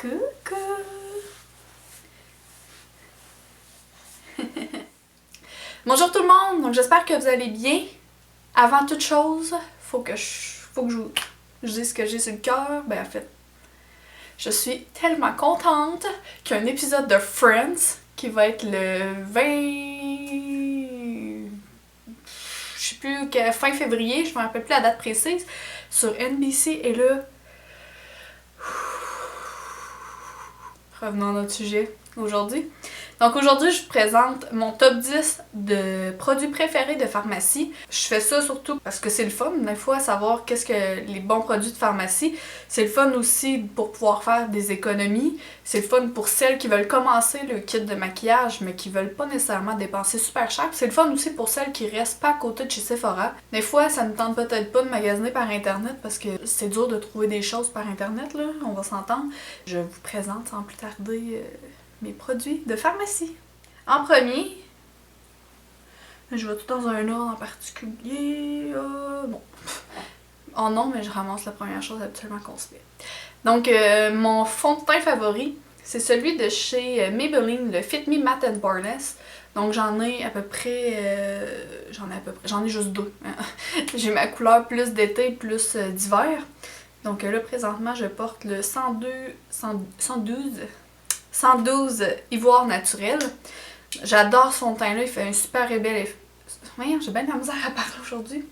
Coucou! Bonjour tout le monde! Donc j'espère que vous allez bien. Avant toute chose, faut que je dise ce que j'ai sur le cœur. Ben en fait, je suis tellement contente qu'il y a un épisode de Friends qui va être le 20... Je sais plus, fin février, je me rappelle plus la date précise, sur NBC. Et là... Revenons à notre sujet aujourd'hui. Donc aujourd'hui, je vous présente mon top 10 de produits préférés de pharmacie. Je fais ça surtout parce que c'est le fun, des fois, savoir qu'est-ce que les bons produits de pharmacie. C'est le fun aussi pour pouvoir faire des économies. C'est le fun pour celles qui veulent commencer le kit de maquillage, mais qui veulent pas nécessairement dépenser super cher. C'est le fun aussi pour celles qui restent pas à côté de chez Sephora. Des fois, ça ne tente peut-être pas de magasiner par Internet parce que c'est dur de trouver des choses par Internet, là, on va s'entendre. Je vous présente sans plus tarder... mes produits de pharmacie. En premier, je vais tout dans un ordre en particulier. Bon. Oh non, mais je ramasse la première chose habituellement qu'on se fait. Donc, mon fond de teint favori, c'est celui de chez Maybelline, le Fit Me Matte and Poreless. Donc, j'en ai à peu près... J'en ai juste deux. J'ai ma couleur plus d'été, plus d'hiver. Donc là, présentement, je porte le 112 ivoire naturel. J'adore son teint-là, il fait un super bel effet. Voyons, j'ai bien de la misère à parler aujourd'hui.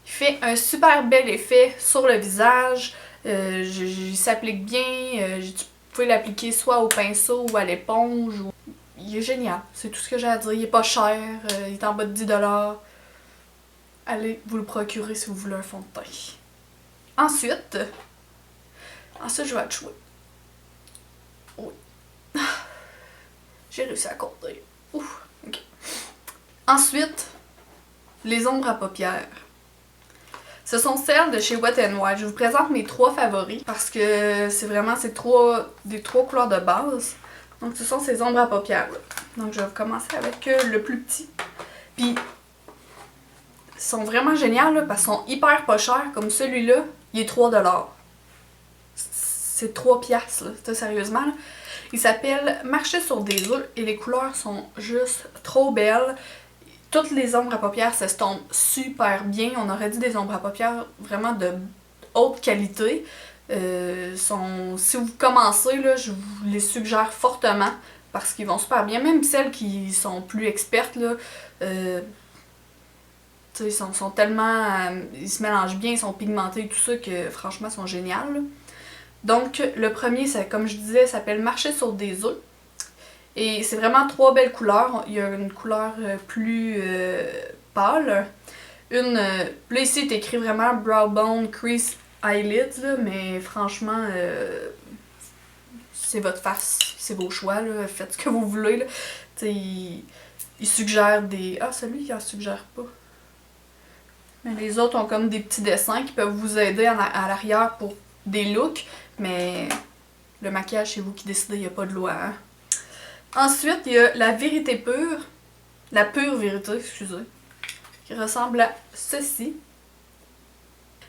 Il fait un super bel effet sur le visage. Il s'applique bien. Vous pouvez l'appliquer soit au pinceau ou à l'éponge. Il est génial. C'est tout ce que j'ai à dire. Il est pas cher. Il est en bas de 10$. Allez vous le procurer si vous voulez un fond de teint. Ensuite, je vais atchouer. Oui. J'ai réussi à compter. Ouf, ok. Ensuite, les ombres à paupières. Ce sont celles de chez Wet n Wild. Je vous présente mes trois favoris parce que c'est vraiment des trois couleurs de base. Donc ce sont ces ombres à paupières là. Donc je vais commencer avec le plus petit. Puis ils sont vraiment géniaux là, parce qu'ils sont hyper pas chers. Comme celui-là, il est 3$. C'est 3 piastres, là. Sérieusement. Là. Il s'appelle Marcher sur des œufs et les couleurs sont juste trop belles. Toutes les ombres à paupières s'estompent super bien. On aurait dit des ombres à paupières vraiment de haute qualité. Si vous commencez, là, je vous les suggère fortement parce qu'ils vont super bien. Même celles qui sont plus expertes, là, ils sont tellement... ils se mélangent bien, ils sont pigmentés et tout ça que franchement, ils sont géniaux. Là. Donc, le premier, comme je disais, s'appelle Marcher sur des œufs. Et c'est vraiment trois belles couleurs. Il y a une couleur plus pâle. Là ici, c'est écrit vraiment Brow Bone Crease Eyelids, là, mais franchement, c'est votre face. C'est vos choix, là. Faites ce que vous voulez. Là. Il suggère des... Ah, celui, il en suggère pas. Mais les autres ont comme des petits dessins qui peuvent vous aider à l'arrière pour des looks. Mais le maquillage, c'est vous qui décidez, il n'y a pas de loi. Hein? Ensuite, il y a la vérité pure. La pure vérité, excusez. Qui ressemble à ceci.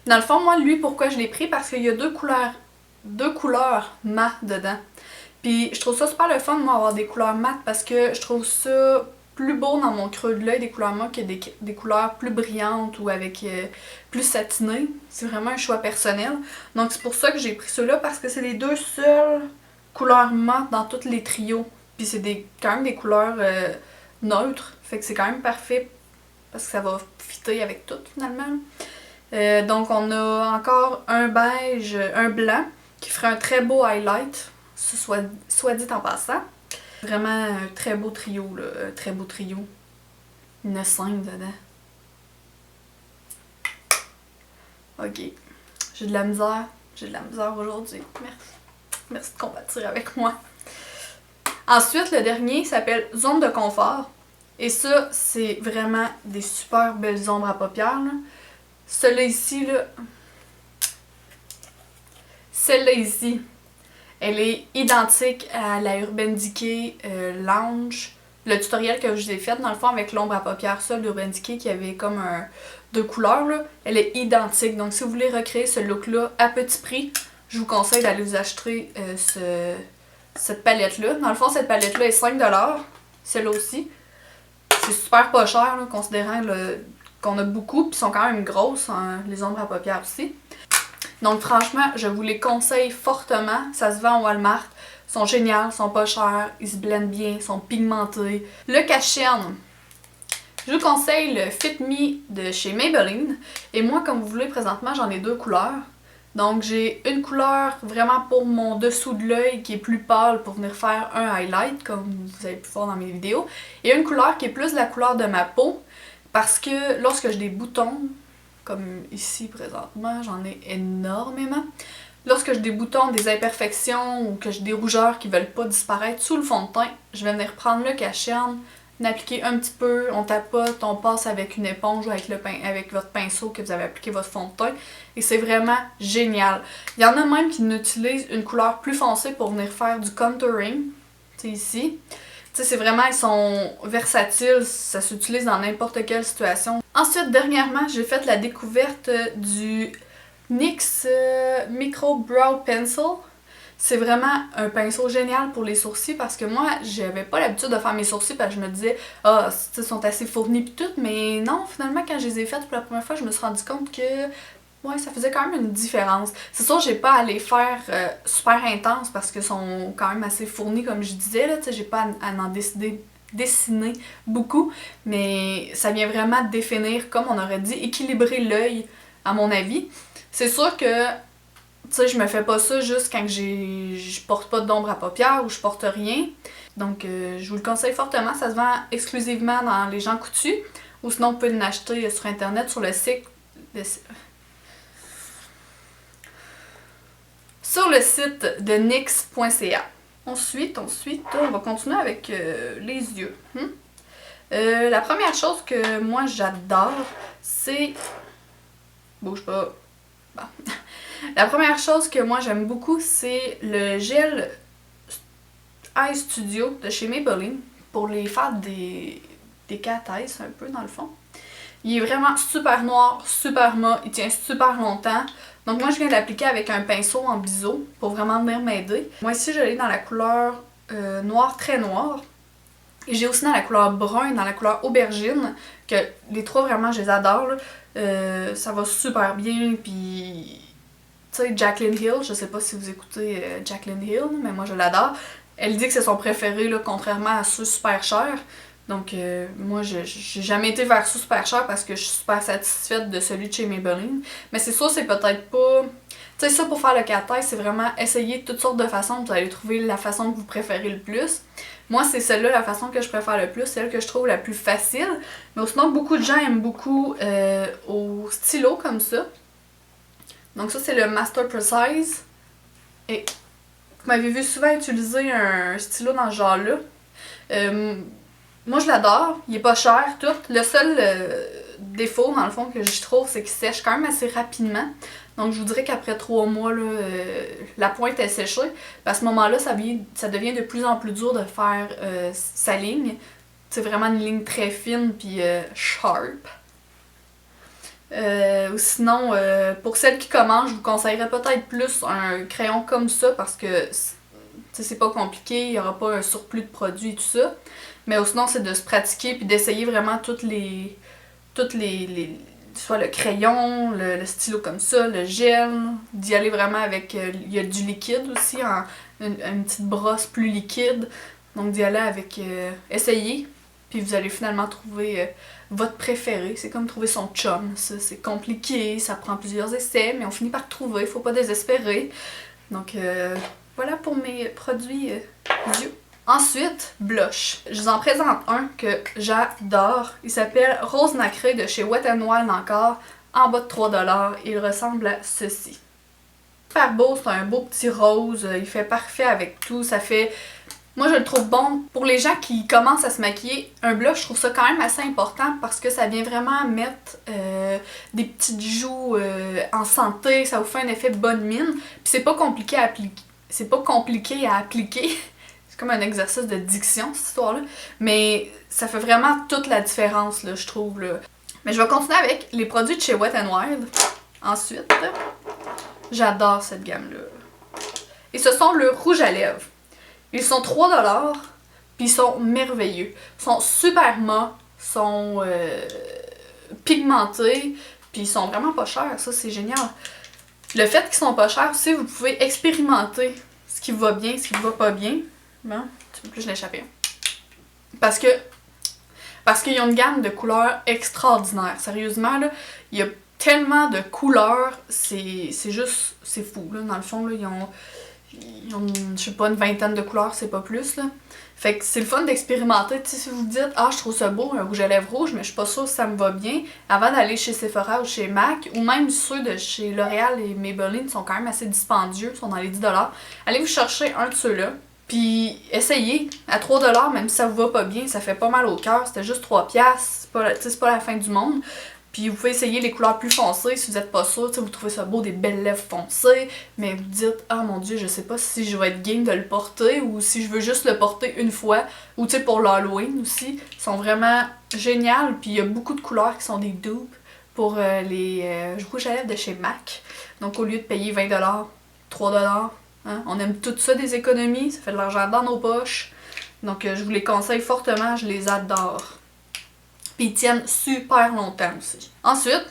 Dans le fond, moi, lui, pourquoi je l'ai pris? Parce qu'il y a deux couleurs mat dedans. Puis je trouve ça super le fun, moi, avoir des couleurs mat parce que je trouve ça plus beau dans mon creux de l'œil, des couleurs mat, que des couleurs plus brillantes ou avec plus satinées. C'est vraiment un choix personnel. Donc c'est pour ça que j'ai pris ceux-là parce que c'est les deux seules couleurs mat dans tous les trios. Puis c'est quand même des couleurs neutres. Fait que c'est quand même parfait parce que ça va fitter avec tout finalement. Donc on a encore un beige, un blanc qui ferait un très beau highlight, soit dit en passant. Vraiment un très beau trio, là. Un très beau trio. Il y en a 5 dedans. Ok. J'ai de la misère. J'ai de la misère aujourd'hui. Merci. Merci de compatir avec moi. Ensuite, le dernier s'appelle Zone de confort. Et ça, c'est vraiment des super belles ombres à paupières. Celle-là ici, là. Celle-là ici. Elle est identique à la Urban Decay Lounge. Le tutoriel que je vous ai fait, dans le fond, avec l'ombre à paupières, ça, l'Urban Decay, qui avait comme deux couleurs, là, elle est identique. Donc, si vous voulez recréer ce look-là à petit prix, je vous conseille d'aller vous acheter cette palette-là. Dans le fond, cette palette-là est 5$. Celle-là aussi. C'est super pas cher, là, considérant qu'on a beaucoup, puis sont quand même grosses, hein, les ombres à paupières aussi. Donc franchement, je vous les conseille fortement. Ça se vend au Walmart. Ils sont géniaux, ils sont pas chers, ils se blendent bien, ils sont pigmentés. Le cache-cerne. Je vous conseille le Fit Me de chez Maybelline. Et moi, comme vous voulez, présentement, j'en ai 2 couleurs. Donc j'ai une couleur vraiment pour mon dessous de l'œil qui est plus pâle pour venir faire un highlight, comme vous avez pu voir dans mes vidéos. Et une couleur qui est plus la couleur de ma peau, parce que lorsque j'ai des boutons, comme ici présentement, j'en ai énormément. Lorsque j'ai des boutons, des imperfections ou que j'ai des rougeurs qui veulent pas disparaître sous le fond de teint, je vais venir prendre le cache-cerne, l'appliquer un petit peu, on tapote, on passe avec une éponge ou avec votre pinceau que vous avez appliqué votre fond de teint. Et c'est vraiment génial. Il y en a même qui utilisent une couleur plus foncée pour venir faire du contouring. C'est ici. Tu sais, c'est vraiment, ils sont versatiles, ça s'utilise dans n'importe quelle situation. Ensuite, dernièrement, j'ai fait la découverte du NYX Micro Brow Pencil. C'est vraiment un pinceau génial pour les sourcils parce que moi, j'avais pas l'habitude de faire mes sourcils parce que je me disais, ah, ils sont assez fournis pis tout, mais non, finalement, quand je les ai faites pour la première fois, je me suis rendu compte que ouais, ça faisait quand même une différence. C'est sûr, j'ai pas à les faire super intenses parce qu'ils sont quand même assez fournis, comme je disais, là, tu sais, j'ai pas à en dessiner beaucoup, mais ça vient vraiment définir, comme on aurait dit, équilibrer l'œil, à mon avis. C'est sûr que tu sais, je me fais pas ça juste quand je porte pas d'ombre à paupières ou je porte rien. Donc, je vous le conseille fortement. Ça se vend exclusivement dans les Jean Coutu. Ou sinon, vous pouvez l'acheter sur Internet, sur le site... Sur le site de nyx.ca. Ensuite, on va continuer avec les yeux. La première chose que moi, j'adore, c'est... Bouge pas. Bon. La première chose que moi j'aime beaucoup, c'est le gel Eye Studio de chez Maybelline pour les faire des cat eyes un peu dans le fond. Il est vraiment super noir, super mat, il tient super longtemps. Donc moi je viens de l'appliquer avec un pinceau en biseau pour vraiment venir m'aider. Moi ici je l'ai dans la couleur noir très noir. Et j'ai aussi dans la couleur brun, dans la couleur aubergine, que les trois vraiment je les adore. Ça va super bien, puis... Tu sais, Jaclyn Hill, je sais pas si vous écoutez Jaclyn Hill, mais moi je l'adore. Elle dit que c'est son préféré, là, contrairement à ceux super chers. Donc, moi, j'ai jamais été vers ceux super chers parce que je suis super satisfaite de celui de chez Maybelline. Mais c'est sûr, c'est peut-être pas... Tu sais, ça pour faire le cat eye, c'est vraiment essayer toutes sortes de façons, vous allez trouver la façon que vous préférez le plus. Moi, c'est celle-là, la façon que je préfère le plus, celle que je trouve la plus facile. Mais sinon, beaucoup de gens aiment beaucoup au stylo comme ça. Donc ça, c'est le Master Precise. Et vous m'avez vu souvent utiliser un stylo dans ce genre-là. Moi, je l'adore. Il est pas cher, tout. Le seul défaut, dans le fond, que je trouve, c'est qu'il sèche quand même assez rapidement. Donc, je vous dirais qu'après 3 mois, là, la pointe est séchée. À ce moment-là, ça devient de plus en plus dur de faire sa ligne. C'est vraiment une ligne très fine puis sharp. Ou sinon, pour celles qui commencent, je vous conseillerais peut-être plus un crayon comme ça parce que c'est pas compliqué, il n'y aura pas un surplus de produits et tout ça. Mais sinon, c'est de se pratiquer puis d'essayer vraiment toutes les soit le crayon, le stylo comme ça, le gel, d'y aller vraiment avec, il y a du liquide aussi, une petite brosse plus liquide. Donc d'y aller avec, essayer, puis vous allez finalement trouver votre préféré. C'est comme trouver son chum, ça c'est compliqué, ça prend plusieurs essais, mais on finit par trouver, faut pas désespérer. Donc voilà pour mes produits yeux. Ensuite, blush. Je vous en présente un que j'adore. Il s'appelle Rose Nacré de chez Wet n Wild encore, en bas de 3$. Il ressemble à ceci. Super beau, c'est un beau petit rose, il fait parfait avec tout, ça fait... Moi, je le trouve bon. Pour les gens qui commencent à se maquiller, un blush, je trouve ça quand même assez important parce que ça vient vraiment mettre des petites joues en santé, ça vous fait un effet bonne mine. Puis c'est pas compliqué à appliquer. C'est pas compliqué à appliquer. C'est comme un exercice de diction, cette histoire-là. Mais ça fait vraiment toute la différence, là, je trouve. Là. Mais je vais continuer avec les produits de chez Wet n Wild. Ensuite, j'adore cette gamme-là. ce sont le rouge à lèvres. Ils sont 3$, puis ils sont merveilleux. Ils sont super mat, sont pigmentés, puis ils sont vraiment pas chers, ça c'est génial. Le fait qu'ils sont pas chers aussi, vous pouvez expérimenter ce qui va bien, ce qui va pas bien. Bon, tu peux plus je l'échapper. Parce qu'ils ont une gamme de couleurs extraordinaire. Sérieusement, là, il y a tellement de couleurs, c'est juste, c'est fou. Là. Dans le fond, là, ils ont je sais pas, une vingtaine de couleurs, c'est pas plus. Là. Fait que c'est le fun d'expérimenter. Tu sais, si vous vous dites, ah, je trouve ça beau, un rouge à lèvres rouge, mais je suis pas sûre si ça me va bien, avant d'aller chez Sephora ou chez MAC, ou même ceux de chez L'Oréal et Maybelline sont quand même assez dispendieux, sont dans les 10$. Allez vous chercher un de ceux-là. Puis essayez à 3$, même si ça vous va pas bien, ça fait pas mal au cœur, c'était juste 3$, c'est pas la fin du monde. Puis vous pouvez essayer les couleurs plus foncées si vous êtes pas sûr, vous trouvez ça beau, des belles lèvres foncées, mais vous dites « Ah mon dieu, je sais pas si je vais être game de le porter ou si je veux juste le porter une fois. » Ou tu sais pour l'Halloween aussi, ils sont vraiment géniales. Puis il y a beaucoup de couleurs qui sont des dupes pour les rouges à lèvres de chez MAC. Donc au lieu de payer 20$, 3$, hein, on aime tout ça des économies, ça fait de l'argent dans nos poches. Donc je vous les conseille fortement, je les adore. Puis ils tiennent super longtemps aussi. Ensuite,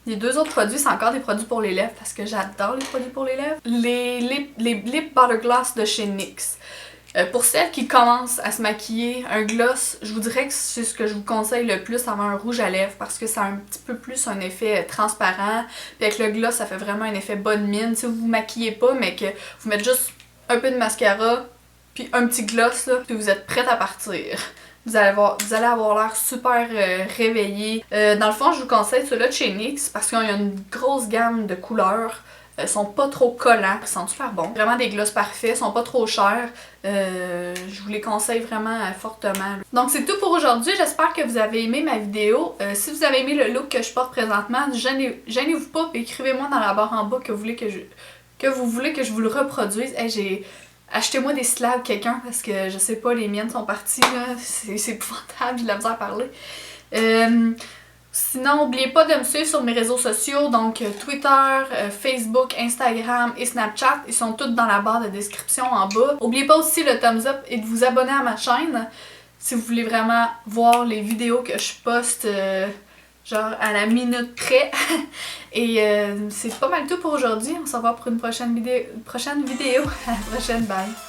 les deux autres produits, c'est encore des produits pour les lèvres parce que j'adore les produits pour les lèvres. Les lip butter gloss de chez NYX. Pour celles qui commencent à se maquiller, un gloss, je vous dirais que c'est ce que je vous conseille le plus avant un rouge à lèvres parce que ça a un petit peu plus un effet transparent. Puis avec le gloss, ça fait vraiment un effet bonne mine. Si vous vous maquillez pas, mais que vous mettez juste un peu de mascara, puis un petit gloss, là, puis vous êtes prête à partir. Vous allez avoir l'air super réveillé. Dans le fond, je vous conseille ceux-là de chez NYX parce qu'il y a une grosse gamme de couleurs. Ils sont pas trop collants, ils sont super bons. Vraiment des glosses parfaits, ils sont pas trop chers. Je vous les conseille vraiment fortement. Donc c'est tout pour aujourd'hui, j'espère que vous avez aimé ma vidéo. Si vous avez aimé le look que je porte présentement, gênez-vous pas et écrivez-moi dans la barre en bas que vous voulez que je vous le reproduise. Hey, achetez-moi des slabs quelqu'un parce que je sais pas, les miennes sont parties là, c'est épouvantable, j'ai de la misère à parler. Sinon, n'oubliez pas de me suivre sur mes réseaux sociaux, donc Twitter, Facebook, Instagram et Snapchat. Ils sont tous dans la barre de description en bas. N'oubliez pas aussi le thumbs up et de vous abonner à ma chaîne si vous voulez vraiment voir les vidéos que je poste genre à la minute près. Et c'est pas mal tout pour aujourd'hui. On se revoit pour une prochaine vidéo. À la prochaine, bye!